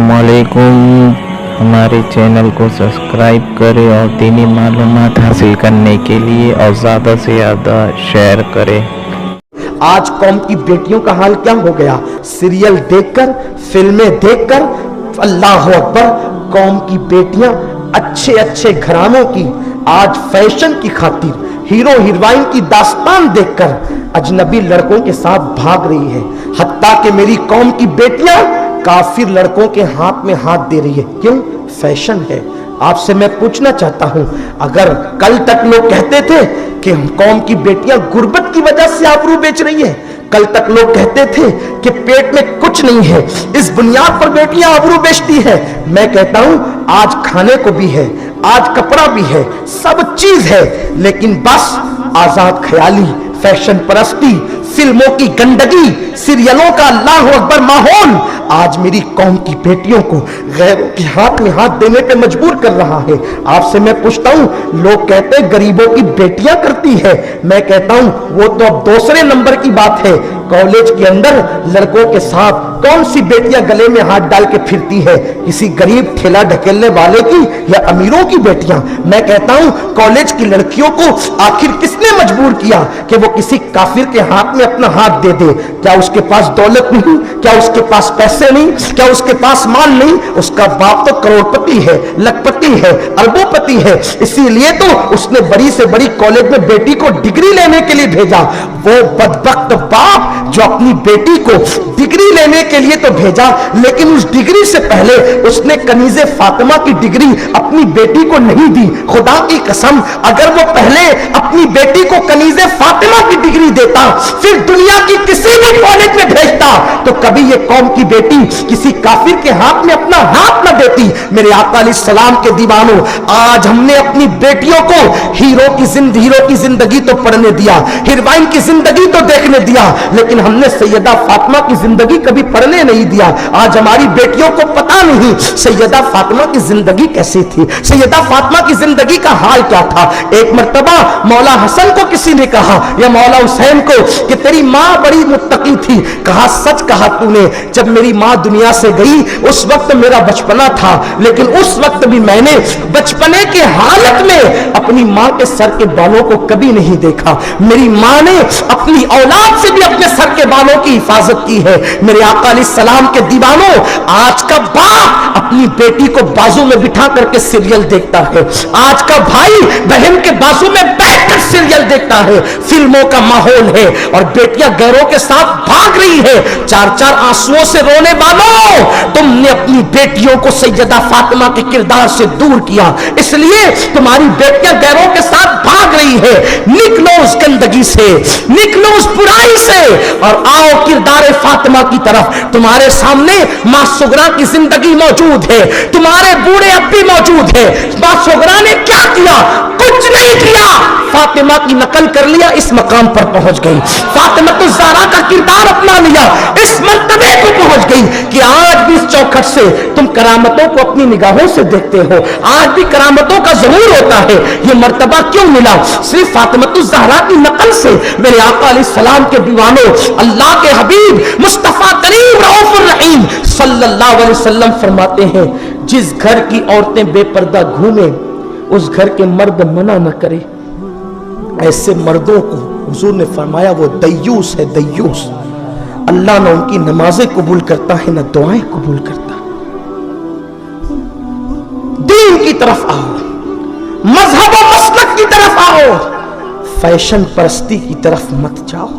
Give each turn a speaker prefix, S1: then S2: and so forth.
S1: अस्सलामुअलैकुम। हमारे चैनल को सब्सक्राइब करें और दीनी मालूमात हासिल करने के लिए और ज़्यादा से ज़्यादा शेयर करें।
S2: आज कौम की बेटियों का हाल क्या हो गया? सीरियल देखकर, फिल्में देखकर, अल्लाह अकबर, कौम की बेटियां अच्छे अच्छे घरानों की आज फैशन की खातिर हीरो हीरोइन की दास्तान देखकर अजनबी लड़कों के साथ भाग रही है। हत्ता कि मेरी कौम की बेटियां काफिर लड़कों के हाथ में हाथ दे रही है। क्यों? फैशन है। आपसे मैं पूछना चाहता हूं, अगर कल तक लोग कहते थे कि कौम की बेटियां गुर्बत की वजह से आबरू बेच रही है, कल तक लोग कहते थे कि पेट में कुछ नहीं है, इस बुनियाद पर बेटियां आबरू बेचती है, मैं कहता हूं आज खाने को भी है, आज कपड़ा भी है, सब चीज है, लेकिन बस आजाद ख्याली, फैशन परस्ती, फिल्मों की गंदगी, सीरियलों का अल्लाह अकबर माहौल आज मेरी कौम की बेटियों को गैरों के हाथ में हाथ देने पे मजबूर कर रहा है। आपसे मैं पूछता हूं, लोग कहते हैं गरीबों की बेटियां करती है, मैं कहता हूं वो तो अब दूसरे नंबर की बात है। कॉलेज के अंदर लड़कों के साथ कौन सी बेटियां गले में हाथ डाल के फिरती है? किसी गरीब ठेला ढकेलने वाले की या अमीरों की बेटियां? मैं कहता हूं कॉलेज की लड़कियों को आखिर किसने मजबूर किया कि वो किसी काफिर के हाथ में अपना हाथ दे दे? क्या उसके पास दौलत नहीं? क्या उसके पास पैसे नहीं? क्या उसके पास माल नहीं? उसका बाप तो करोड़पति है, लखपति है, अरबोपति है, इसीलिए तो उसने बड़ी से बड़ी कॉलेज में बेटी को डिग्री लेने के लिए भेजा। वो बदबख्त बाप जो अपनी बेटी को डिग्री लेने के लिए तो भेजा, लेकिन उस डिग्री से पहले उसने कनीज़े फातिमा की डिग्री अपनी बेटी को नहीं दी। खुदा की कसम, अगर वो पहले अपनी बेटी को कनीज़े फातिमा की डिग्री देता, फिर दुनिया की किसी भी कॉलेज में भेजता, तो कभी ये कौम की बेटी किसी काफिर के हाथ में अपना हाथ न देती। मेरे आका अलैहिस्सलाम के दीवानों, आज हमने अपनी बेटियों को हीरो की जिंदगी तो पढ़ने दिया, हीरोइन की जिंदगी तो देखने दिया, लेकिन हमने सैयदा फातिमा की जिंदगी कभी पढ़ने नहीं दिया। आज हमारी बेटियों को पता नहीं सैयदा फातिमा की जिंदगी कैसी थी, सैयदा फातिमा की जिंदगी का हाल क्या था। एक मर्तबा मौला हसन को किसी ने कहा या मौला हुसैन को कि तेरी माँ बड़ी मुत्तकी थी। कहा सच कहा तूने, जब मेरी माँ दुनिया से गई उस वक्त मेरा बचपना था, लेकिन उस वक्त भी मैंने बचपने के हालत में अपनी माँ के सर के बालों को कभी नहीं देखा। मेरी माँ ने अपनी औलाद से भी अपने सर के बालों की हिफाजत की है। मेरे आका अलैहिस्सलाम के दीवानों, आज का बाप अपनी बेटी को बाजू में बिठा करके सीरियल देखता है, आज का भाई बहन के बाजू में बैठकर सीरियल देखता है, फिल्मों का माहौल है और बेटियां गैरों के साथ भाग रही है। चार चार आंसुओं से रोने वालों, तुमने अपनी बेटियों को सैयदा फातिमा के किरदार से दूर किया, इसलिए तुम्हारी बेटियां गैरों के साथ भाग रही है। निकलो उस गंदगी से, निकलो उस बुराई से और आओ किरदार फातिमा की तरफ। तुम्हारे सामने मां सुगरा की जिंदगी मौजूद है, तुम्हारे बूढ़े अब भी मौजूद है। मां सुगरा ने क्या किया? कुछ नहीं किया, फातिमा की नकल कर लिया, इस मकाम पर पहुंच गई। फातिमा तो ज़हरा का किरदार अपना लिया, इस मर्तबे को पहुंच गई कि आज भी इस चौखट से तुम करामतों को अपनी निगाहों से देखते हो। आज भी करामतों का ज़हूर होता है। ये मर्तबा क्यों मिला? सिर्फ फातिमा तो ज़हरा की नकल से। मेरे आका अलैहिस्सलाम के दीवानों, अल्लाह के हबीब मुस्तफा करीम रऊफुर रहीम सल्लल्लाहु अलैहि वसल्लम फरमाते हैं, जिस घर की औरतें बेपर्दा घूमे उस घर के मर्द मना न करे। ऐसे मर्दों को हुजूर ने फरमाया वो दय्यूस है, दय्यूस। अल्लाह न उनकी नमाजें कबूल करता है, न दुआएं कबूल करता। दीन की तरफ आओ, मजहब और मसलक की तरफ आओ, फैशन परस्ती की तरफ मत जाओ।